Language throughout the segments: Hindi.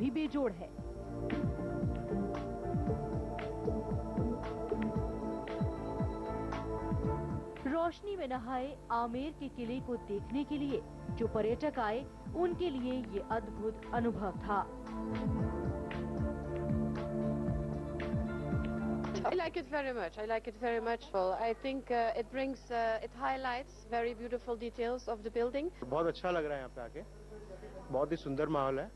भी बेजोड़ है। रोशनी में नहाए आमेर के किले को देखने के लिए जो पर्यटक आए, उनके लिए ये अद्भुत अनुभव था। I like it very much. I like it very much. Well, I think it highlights very beautiful details of the building. बहुत अच्छा लग रहा है यहाँ पे आके, बहुत ही सुंदर माहौल है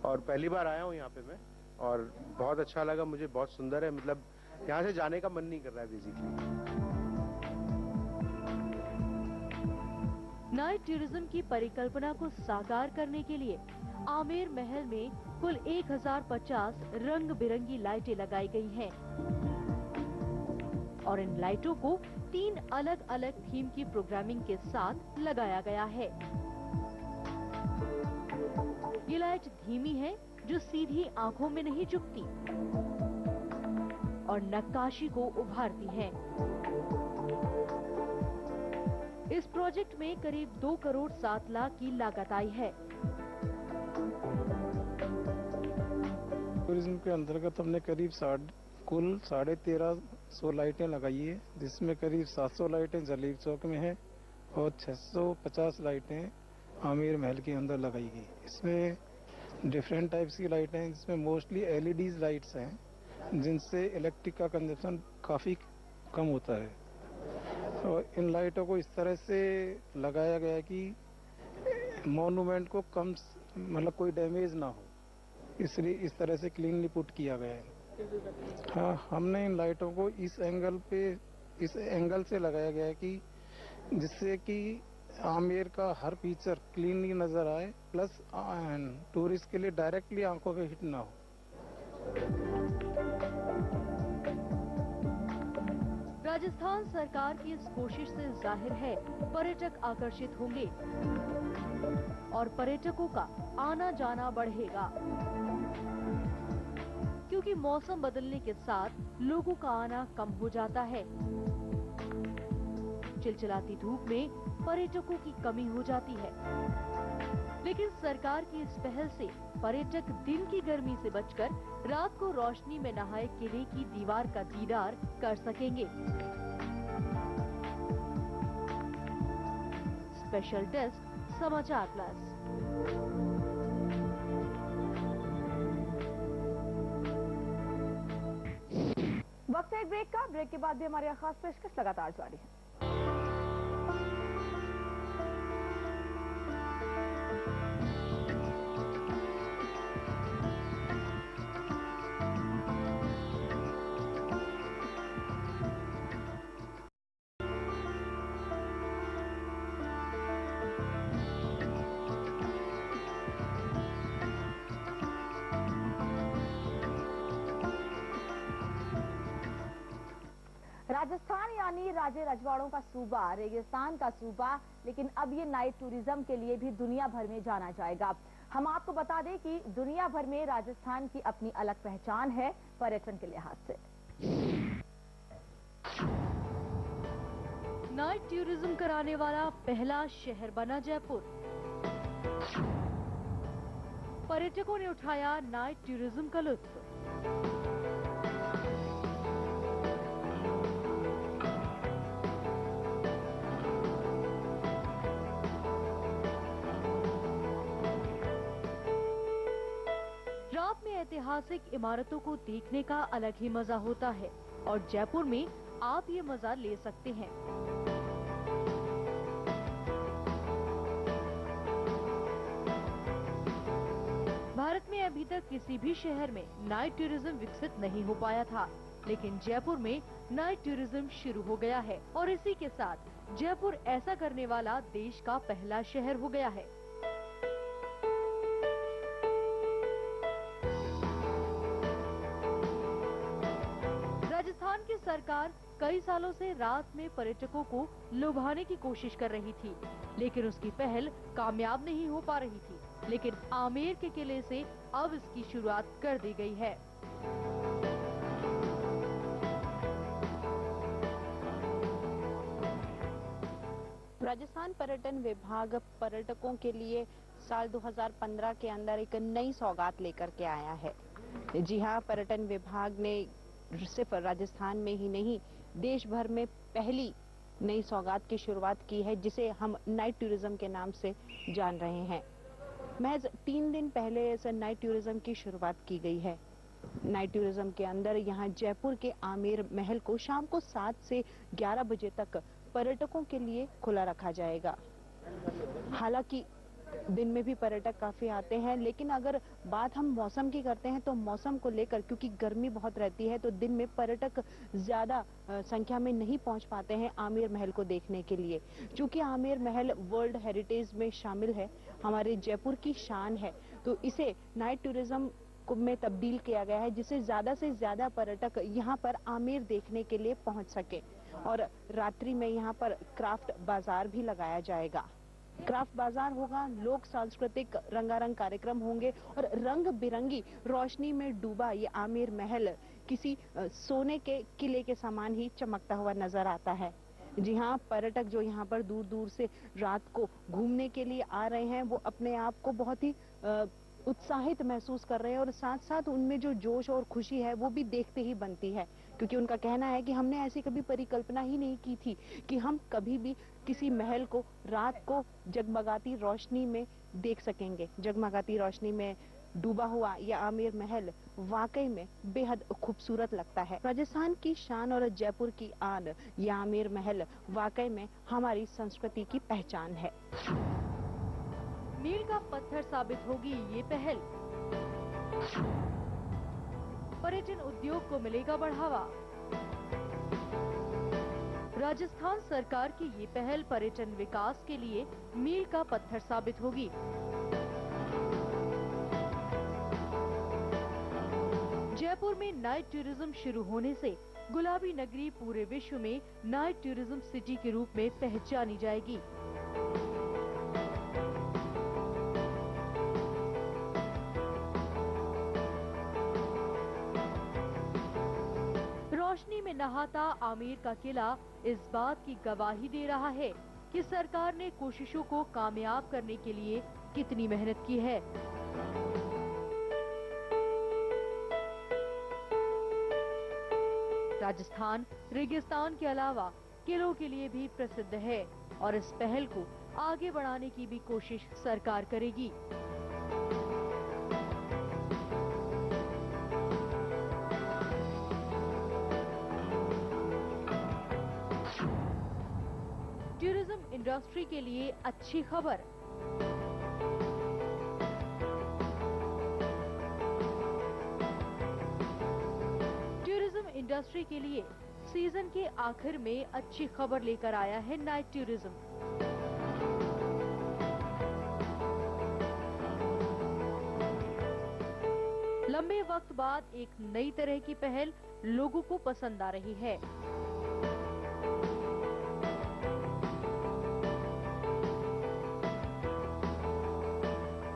और पहली बार आया हूँ यहाँ पे मैं और बहुत अच्छा लगा मुझे, बहुत सुंदर है, मतलब यहाँ से जाने का मन नहीं कर रहा है बेसिकली। नाइट टूरिज्म की परिकल्पना को साकार करने के लिए आमेर महल में कुल 1050 रंग बिरंगी लाइटें लगाई गई हैं और इन लाइटों को 3 अलग अलग थीम की प्रोग्रामिंग के साथ लगाया गया है। ये लाइट धीमी है जो सीधी आंखों में नहीं चुभती और नक्काशी को उभारती है। इस प्रोजेक्ट में करीब 2 करोड़ 7 लाख की लागत आई है। टूरिज्म के अंतर्गत हमने करीब कुल 1350 लाइटें लगाई है, जिसमें करीब 700 लाइटें जलील चौक में है और 650 लाइटें आमेर महल के अंदर लगाई गई। इसमें डिफरेंट टाइप्स की लाइटें हैं, जिसमें मोस्टली एलईडी लाइट्स हैं, जिनसे इलेक्ट्रिक का कंजप्शन काफ़ी कम होता है। और इन लाइटों को इस तरह से लगाया गया है कि मॉन्यूमेंट को कम मतलब कोई डैमेज ना हो, इसलिए इस तरह से क्लीनली पुट किया गया है। हाँ, हमने इन लाइटों को इस एंगल से लगाया गया है कि जिससे कि आमेर का हर फीचर क्लीनली नजर आए, प्लस टूरिस्ट के लिए डायरेक्टली आंखों पे हिट ना हो। राजस्थान सरकार की इस कोशिश से जाहिर है पर्यटक आकर्षित होंगे और पर्यटकों का आना जाना बढ़ेगा, क्योंकि मौसम बदलने के साथ लोगों का आना कम हो जाता है। चिलचिलाती धूप में पर्यटकों की कमी हो जाती है, लेकिन सरकार की इस पहल से पर्यटक दिन की गर्मी से बचकर रात को रोशनी में नहाए किले की दीवार का दीदार कर सकेंगे। स्पेशल डेस्क समाचार प्लस। वक्त है एक ब्रेक का। ब्रेक के बाद भी हमारी खास पेशकश लगातार जारी है। राजस्थान यानी राजे रजवाड़ों का सूबा, रेगिस्तान का सूबा, लेकिन अब ये नाइट टूरिज्म के लिए भी दुनिया भर में जाना जाएगा। हम आपको बता दें कि दुनिया भर में राजस्थान की अपनी अलग पहचान है पर्यटन के लिहाज से। नाइट टूरिज्म कराने वाला पहला शहर बना जयपुर। पर्यटकों ने उठाया नाइट टूरिज्म का लुत्फ। रात में ऐतिहासिक इमारतों को देखने का अलग ही मजा होता है और जयपुर में आप ये मजा ले सकते हैं। भारत में अभी तक किसी भी शहर में नाइट टूरिज्म विकसित नहीं हो पाया था, लेकिन जयपुर में नाइट टूरिज्म शुरू हो गया है और इसी के साथ जयपुर ऐसा करने वाला देश का पहला शहर हो गया है। राजस्थान की सरकार कई सालों से रात में पर्यटकों को लुभाने की कोशिश कर रही थी, लेकिन उसकी पहल कामयाब नहीं हो पा रही थी। लेकिन आमेर के किले से अब इसकी शुरुआत कर दी गई है। राजस्थान पर्यटन विभाग पर्यटकों के लिए साल 2015 के अंदर एक नई सौगात लेकर के आया है। जी हाँ, पर्यटन विभाग ने सिर्फ राजस्थान में ही नहीं, देश भर में पहली नई सौगात की शुरुआत की है, जिसे हम नाइट टूरिज्म के नाम से जान रहे हैं। महज 3 दिन पहले इस नाइट टूरिज्म की शुरुआत की गई है। नाइट टूरिज्म के अंदर यहाँ जयपुर के आमेर महल को शाम को 7 से 11 बजे तक पर्यटकों के लिए खुला रखा जाएगा। हालांकि दिन में भी पर्यटक काफी आते हैं, लेकिन अगर बात हम मौसम की करते हैं तो मौसम को लेकर, क्योंकि गर्मी बहुत रहती है, तो दिन में पर्यटक ज्यादा संख्या में नहीं पहुंच पाते हैं आमेर महल को देखने के लिए। क्योंकि आमेर महल वर्ल्ड हेरिटेज में शामिल है, हमारे जयपुर की शान है, तो इसे नाइट टूरिज्म में तब्दील किया गया है, जिससे ज्यादा से ज्यादा पर्यटक यहाँ पर आमेर देखने के लिए पहुंच सके। और रात्रि में यहाँ पर क्राफ्ट बाजार भी लगाया जाएगा। क्राफ्ट बाजार होगा, लोक सांस्कृतिक रंगारंग कार्यक्रम होंगे और रंग बिरंगी रोशनी में डूबा ये आमेर महल किसी सोने के किले के समान ही चमकता हुआ नजर आता है। जी हाँ, पर्यटक जो यहाँ पर दूर दूर से रात को घूमने के लिए आ रहे हैं, वो अपने आप को बहुत ही उत्साहित महसूस कर रहे हैं और साथ साथ उनमें जो जोश और खुशी है वो भी देखते ही बनती है, क्योंकि उनका कहना है कि हमने ऐसी कभी परिकल्पना ही नहीं की थी कि हम कभी भी किसी महल को रात को जगमगाती रोशनी में देख सकेंगे। जगमगाती रोशनी में डूबा हुआ यह आमेर महल वाकई में बेहद खूबसूरत लगता है। राजस्थान की शान और जयपुर की आन, यह आमेर महल वाकई में हमारी संस्कृति की पहचान है। मील का पत्थर साबित होगी ये पहल। पर्यटन उद्योग को मिलेगा बढ़ावा। राजस्थान सरकार की ये पहल पर्यटन विकास के लिए मील का पत्थर साबित होगी। जयपुर में नाइट टूरिज्म शुरू होने से गुलाबी नगरी पूरे विश्व में नाइट टूरिज्म सिटी के रूप में पहचानी जाएगी। रोशनी में नहाता आमेर का किला इस बात की गवाही दे रहा है कि सरकार ने कोशिशों को कामयाब करने के लिए कितनी मेहनत की है। राजस्थान रेगिस्तान के अलावा किलों के लिए भी प्रसिद्ध है और इस पहल को आगे बढ़ाने की भी कोशिश सरकार करेगी। टूरिज्म इंडस्ट्री के लिए अच्छी खबर। टूरिज्म इंडस्ट्री के लिए सीजन के आखिर में अच्छी खबर लेकर आया है नाइट टूरिज्म। लंबे वक्त बाद एक नई तरह की पहल लोगों को पसंद आ रही है।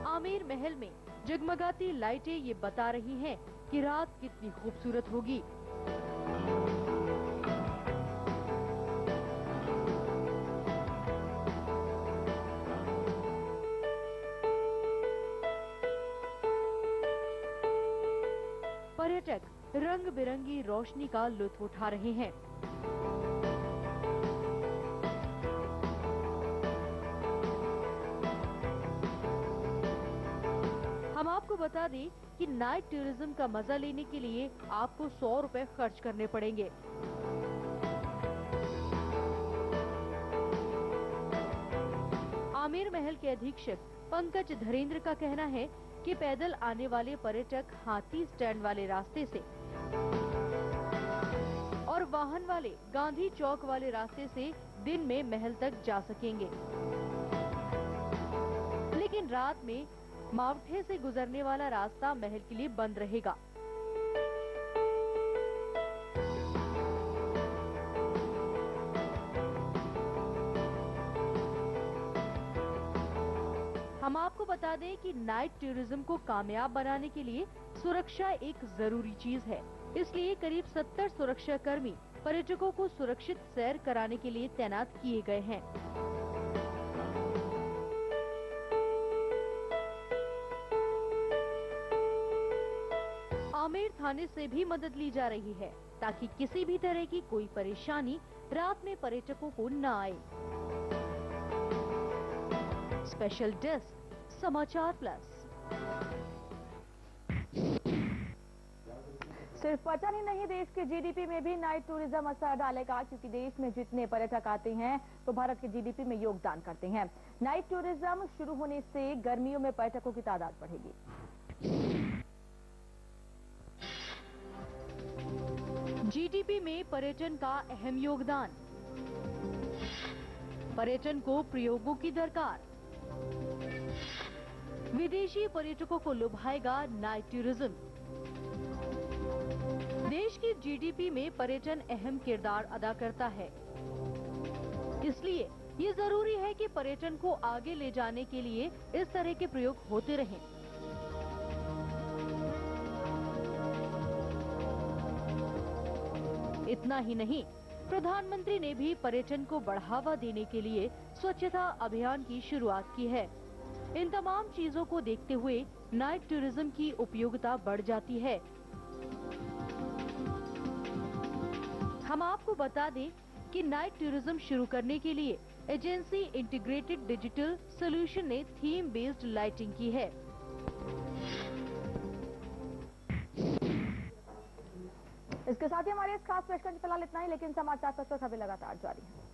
आमेर महल में जगमगाती लाइटें ये बता रही हैं कि रात कितनी खूबसूरत होगी। पर्यटक रंग बिरंगी रोशनी का लुत्फ उठा रहे हैं। हम आपको बता दें कि नाइट टूरिज्म का मजा लेने के लिए आपको 100 रुपए खर्च करने पड़ेंगे। आमेर महल के अधीक्षक पंकज धरेंद्र का कहना है कि पैदल आने वाले पर्यटक हाथी स्टैंड वाले रास्ते से और वाहन वाले गांधी चौक वाले रास्ते से दिन में महल तक जा सकेंगे, लेकिन रात में मावठे से गुजरने वाला रास्ता महल के लिए बंद रहेगा। हम आपको बता दें कि नाइट टूरिज्म को कामयाब बनाने के लिए सुरक्षा एक जरूरी चीज है, इसलिए करीब 70 सुरक्षा कर्मी पर्यटकों को सुरक्षित सैर कराने के लिए तैनात किए गए हैं। आमेर थाने से भी मदद ली जा रही है ताकि किसी भी तरह की कोई परेशानी रात में पर्यटकों को न आए। स्पेशल डेस्क समाचार प्लस। सिर्फ पर्यटन ही नहीं, देश के जीडीपी में भी नाइट टूरिज्म असर डालेगा, क्योंकि देश में जितने पर्यटक आते हैं तो भारत के जीडीपी में योगदान करते हैं। नाइट टूरिज्म शुरू होने से गर्मियों में पर्यटकों की तादाद बढ़ेगी। जीडीपी में पर्यटन का अहम योगदान। पर्यटन को प्रयोगों की दरकार। विदेशी पर्यटकों को लुभाएगा नाइट टूरिज्म। देश की जीडीपी में पर्यटन अहम किरदार अदा करता है, इसलिए ये जरूरी है कि पर्यटन को आगे ले जाने के लिए इस तरह के प्रयोग होते रहें। इतना ही नहीं, प्रधानमंत्री ने भी पर्यटन को बढ़ावा देने के लिए स्वच्छता अभियान की शुरुआत की है। इन तमाम चीजों को देखते हुए नाइट टूरिज्म की उपयोगिता बढ़ जाती है। हम आपको बता दें कि नाइट टूरिज्म शुरू करने के लिए एजेंसी इंटीग्रेटेड डिजिटल सॉल्यूशन ने थीम बेस्ड लाइटिंग की है। इसके साथ ही हमारे इस खास पेशकश फिलहाल इतना ही, लेकिन समाचार पत्र खबरें लगातार जारी है।